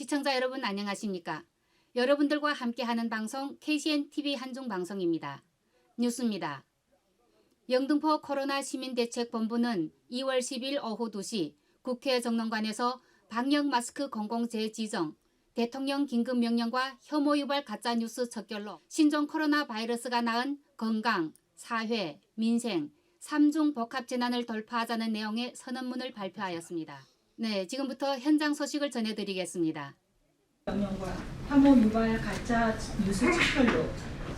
시청자 여러분 안녕하십니까? 여러분들과 함께하는 방송 KCNTV 한중방송입니다. 뉴스입니다. 영등포 코로나 시민대책본부는 2월 10일 오후 2시 국회 정론관에서 방역 마스크 공공재지정, 대통령 긴급명령과 혐오 유발 가짜뉴스 척결로 신종 코로나 바이러스가 낳은 건강, 사회, 민생, 3중 복합재난을 돌파하자는 내용의 선언문을 발표하였습니다. 네, 지금부터 현장 소식을 전해드리겠습니다. 명령과 혐오 유발 가짜 뉴스 척결로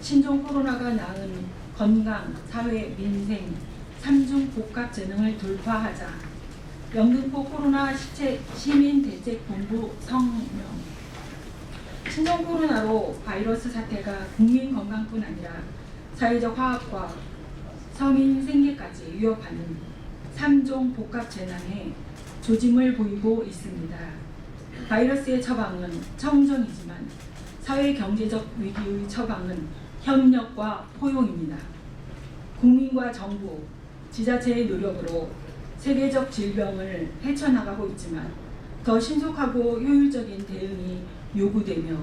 신종 코로나가 낳은 건강, 사회, 민생, 3중 복합 재능을 돌파하자. 영등포 코로나 시민대책본부 성명. 신종 코로나로 바이러스 사태가 국민 건강뿐 아니라 사회적 화합과 서민 생계까지 위협하는 3종 복합 재난에 조짐을 보이고 있습니다. 바이러스의 처방은 청정이지만 사회 경제적 위기의 처방은 협력과 포용입니다. 국민과 정부, 지자체의 노력으로 세계적 질병을 헤쳐나가고 있지만 더 신속하고 효율적인 대응이 요구되며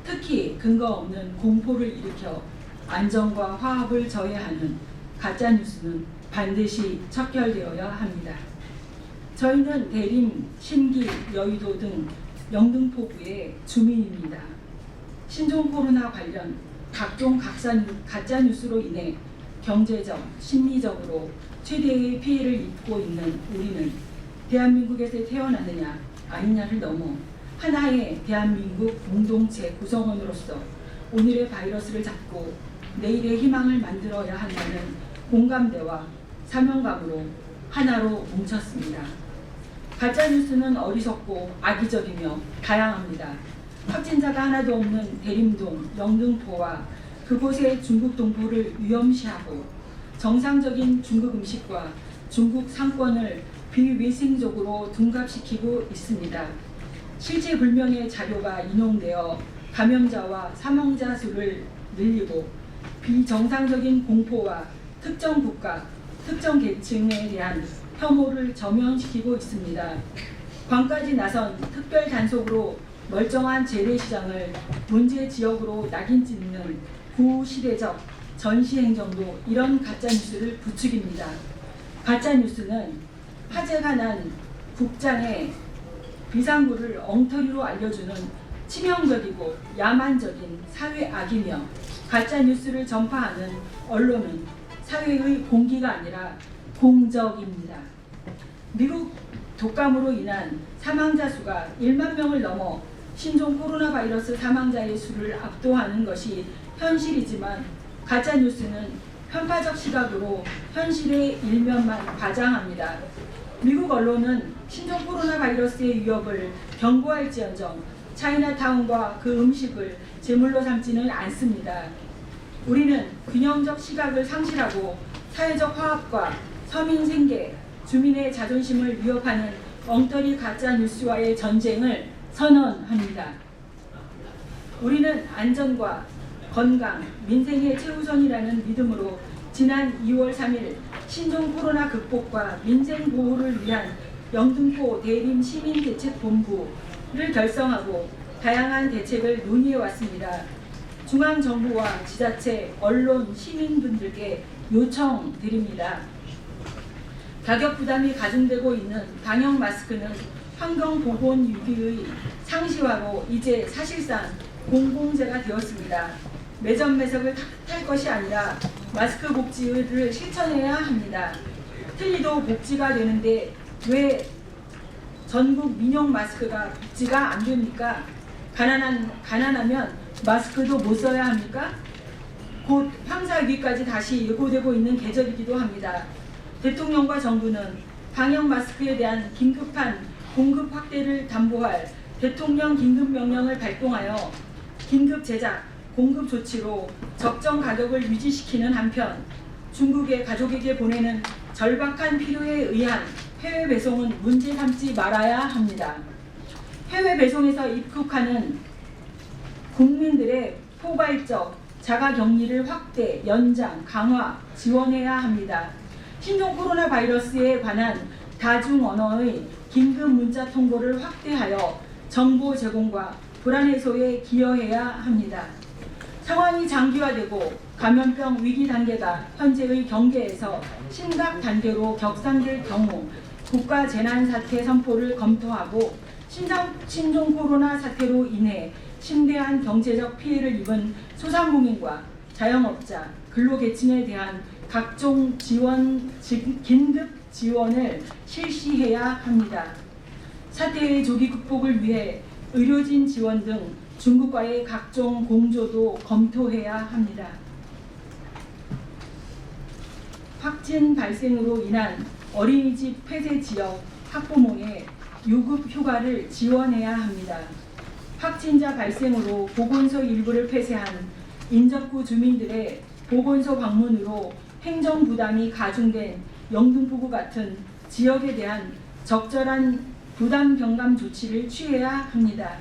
특히 근거 없는 공포를 일으켜 안전과 화합을 저해하는 가짜뉴스는 반드시 척결되어야 합니다. 저희는 대림, 신기, 여의도 등 영등포구의 주민입니다. 신종 코로나 관련 각종 가짜뉴스로 인해 경제적, 심리적으로 최대의 피해를 입고 있는 우리는 대한민국에서 태어났느냐 아니냐를 넘어 하나의 대한민국 공동체 구성원으로서 오늘의 바이러스를 잡고 내일의 희망을 만들어야 한다는 공감대와 사명감으로 하나로 뭉쳤습니다. 가짜뉴스는 어리석고 악의적이며 다양합니다. 확진자가 하나도 없는 대림동, 영등포와 그곳의 중국 동포를 위험시하고 정상적인 중국 음식과 중국 상권을 비위생적으로 둔갑시키고 있습니다. 실체 불명의 자료가 인용되어 감염자와 사망자 수를 늘리고 비정상적인 공포와 특정 국가, 특정 계층에 대한 혐오를 저면시키고 있습니다. 광까지 나선 특별 단속으로 멀쩡한 재래시장을 문제 지역으로 낙인 찍는 구시대적 전시행정도 이런 가짜뉴스를 부추깁니다. 가짜뉴스는 화재가 난 국장의 비상구를 엉터리로 알려주는 치명적이고 야만적인 사회악이며 가짜뉴스를 전파하는 언론은 사회의 공기가 아니라 공적입니다. 미국 독감으로 인한 사망자 수가 1만 명을 넘어 신종 코로나 바이러스 사망자의 수를 압도하는 것이 현실이지만 가짜뉴스는 편파적 시각으로 현실의 일면만 과장합니다. 미국 언론은 신종 코로나 바이러스의 위협을 경고할지언정 차이나타운과 그 음식을 제물로 삼지는 않습니다. 우리는 균형적 시각을 상실하고 사회적 화합과 서민 생계, 주민의 자존심을 위협하는 엉터리 가짜뉴스와의 전쟁을 선언합니다. 우리는 안전과 건강, 민생의 최우선이라는 믿음으로 지난 2월 3일 신종 코로나 극복과 민생 보호를 위한 영등포 대림 시민대책본부를 결성하고 다양한 대책을 논의해 왔습니다. 중앙정부와 지자체, 언론, 시민분들께 요청드립니다. 가격 부담이 가중되고 있는 방역 마스크는 환경보건유기의 상시화로 이제 사실상 공공재가 되었습니다. 매점 매석을 탓할 것이 아니라 마스크 복지를 실천해야 합니다. 틀리도 복지가 되는데 왜 전국 민용 마스크가 복지가 안 됩니까? 가난하면 마스크도 못 써야 합니까? 곧 황사위기까지 다시 예고되고 있는 계절이기도 합니다. 대통령과 정부는 방역 마스크에 대한 긴급한 공급 확대를 담보할 대통령 긴급명령을 발동하여 긴급 제작, 공급 조치로 적정 가격을 유지시키는 한편 중국의 가족에게 보내는 절박한 필요에 의한 해외 배송은 문제 삼지 말아야 합니다. 해외 배송에서 입국하는 국민들의 포괄적 자가격리를 확대, 연장, 강화, 지원해야 합니다. 신종 코로나 바이러스에 관한 다중 언어의 긴급 문자 통보를 확대하여 정보 제공과 불안 해소에 기여해야 합니다. 상황이 장기화되고 감염병 위기 단계가 현재의 경계에서 심각 단계로 격상될 경우 국가 재난 사태 선포를 검토하고 신종 코로나 사태로 인해 심대한 경제적 피해를 입은 소상공인과 자영업자, 근로계층에 대한 각종 긴급 지원을 실시해야 합니다. 사태의 조기 극복을 위해 의료진 지원 등 중국과의 각종 공조도 검토해야 합니다. 확진 발생으로 인한 어린이집 폐쇄 지역 학부모의 유급 휴가를 지원해야 합니다. 확진자 발생으로 보건소 일부를 폐쇄한 인접구 주민들의 보건소 방문으로 행정 부담이 가중된 영등포구 같은 지역에 대한 적절한 부담 경감 조치를 취해야 합니다.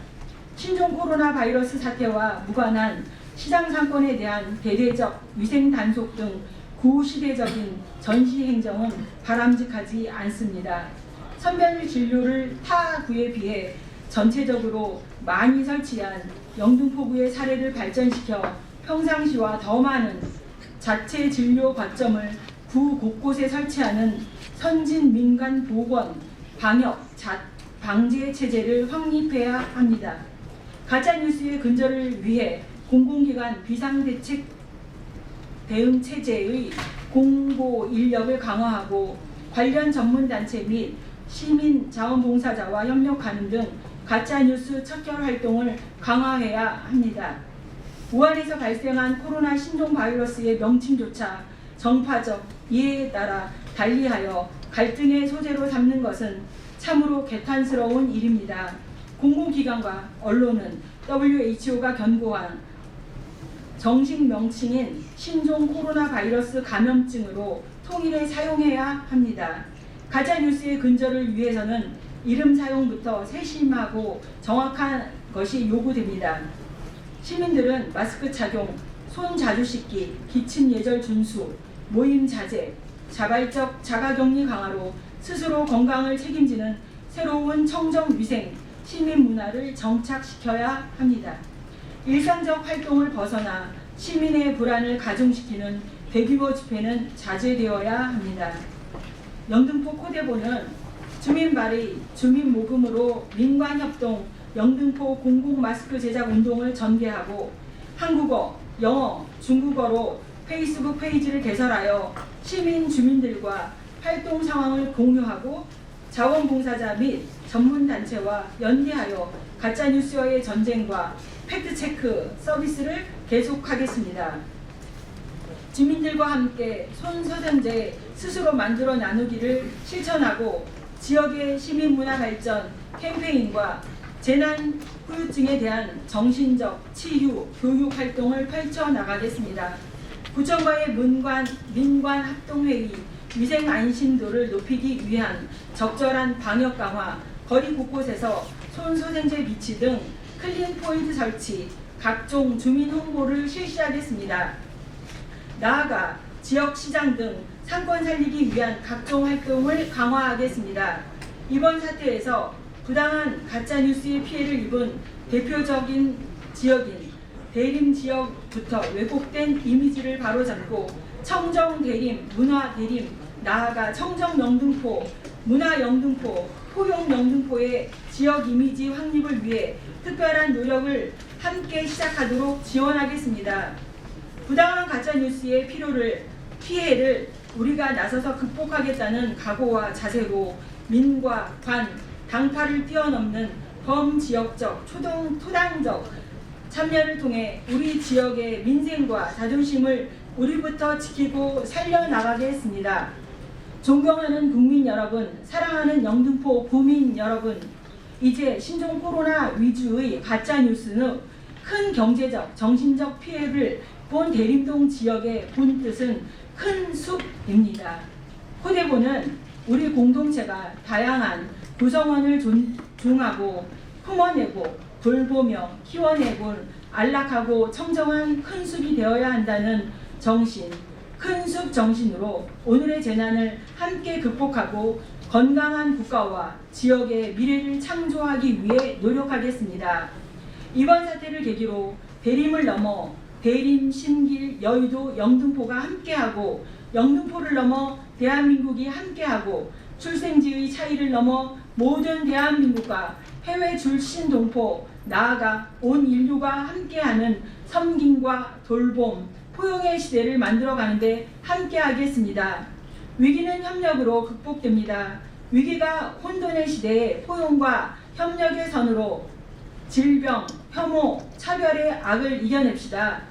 신종 코로나 바이러스 사태와 무관한 시장 상권에 대한 대대적 위생 단속 등 구시대적인 전시 행정은 바람직하지 않습니다. 선별 진료를 타 구에 비해 전체적으로 많이 설치한 영등포구의 사례를 발전시켜 평상시와 더 많은 자체 진료 거점을 구 곳곳에 설치하는 선진 민간 보건, 방역, 방제 체제를 확립해야 합니다. 가짜뉴스의 근절을 위해 공공기관 비상대책 대응 체제의 공보 인력을 강화하고 관련 전문단체 및 시민 자원봉사자와 협력하는 등 가짜뉴스 척결 활동을 강화해야 합니다. 우한에서 발생한 코로나 신종 바이러스의 명칭조차 정파적 이해에 따라 달리하여 갈등의 소재로 삼는 것은 참으로 개탄스러운 일입니다. 공공기관과 언론은 WHO가 권고한 정식 명칭인 신종 코로나 바이러스 감염증으로 통일해 사용해야 합니다. 가짜뉴스의 근절을 위해서는 이름 사용부터 세심하고 정확한 것이 요구됩니다. 시민들은 마스크 착용, 손 자주 씻기, 기침 예절 준수, 모임 자제, 자발적 자가격리 강화로 스스로 건강을 책임지는 새로운 청정위생, 시민 문화를 정착시켜야 합니다. 일상적 활동을 벗어나 시민의 불안을 가중시키는 대규모 집회는 자제되어야 합니다. 영등포 코대보는 주민 발의, 주민 모금으로 민관협동 영등포 공공 마스크 제작 운동을 전개하고 한국어, 영어, 중국어로 페이스북 페이지를 개설하여 시민 주민들과 활동 상황을 공유하고 자원봉사자 및 전문단체와 연계하여 가짜뉴스와의 전쟁과 팩트체크 서비스를 계속하겠습니다. 주민들과 함께 손소생제 스스로 만들어 나누기를 실천하고 지역의 시민문화 발전 캠페인과 재난 후유증에 대한 정신적 치유, 교육 활동을 펼쳐나가겠습니다. 구청과의 민관 합동회의, 위생 안심도를 높이기 위한 적절한 방역 강화, 거리 곳곳에서 손소생제 비치 등 클린 포인트 설치, 각종 주민 홍보를 실시하겠습니다. 나아가 지역 시장 등 상권 살리기 위한 각종 활동을 강화하겠습니다. 이번 사태에서 부당한 가짜뉴스의 피해를 입은 대표적인 지역인 대림 지역부터 왜곡된 이미지를 바로잡고 청정 대림, 문화 대림, 나아가 청정 영등포, 문화 영등포, 포용 영등포의 지역 이미지 확립을 위해 특별한 노력을 함께 시작하도록 지원하겠습니다. 부당한 가짜뉴스의 피해를 우리가 나서서 극복하겠다는 각오와 자세로 민과 관, 당파를 뛰어넘는 범지역적, 토당적 참여를 통해 우리 지역의 민생과 자존심을 우리부터 지키고 살려나가겠습니다. 존경하는 국민 여러분, 사랑하는 영등포 구민 여러분, 이제 신종 코로나 위주의 가짜뉴스는 큰 경제적, 정신적 피해를 본 대림동 지역의 본 뜻은 큰 숲입니다. 코대보는 우리 공동체가 다양한 구성원을 존중하고 품어내고 돌보며 키워내곤 안락하고 청정한 큰 숲이 되어야 한다는 정신, 큰 숲 정신으로 오늘의 재난을 함께 극복하고 건강한 국가와 지역의 미래를 창조하기 위해 노력하겠습니다. 이번 사태를 계기로 대림을 넘어 대림, 신길, 여의도, 영등포가 함께하고 영등포를 넘어 대한민국이 함께하고 출생지의 차이를 넘어 모든 대한민국과 해외 출신 동포 나아가 온 인류가 함께하는 섬김과 돌봄, 포용의 시대를 만들어가는데 함께하겠습니다. 위기는 협력으로 극복됩니다. 위기가 혼돈의 시대에 포용과 협력의 선으로 질병, 혐오, 차별의 악을 이겨냅시다.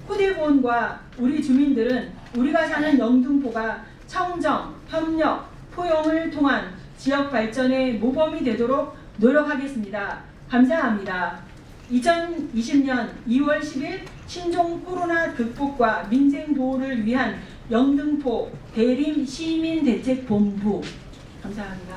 후대보원과 우리 주민들은 우리가 사는 영등포가 청정, 협력, 포용을 통한 지역 발전의 모범이 되도록 노력하겠습니다. 감사합니다. 2020년 2월 10일 신종 코로나 극복과 민생 보호를 위한 영등포 대림 시민대책본부 감사합니다.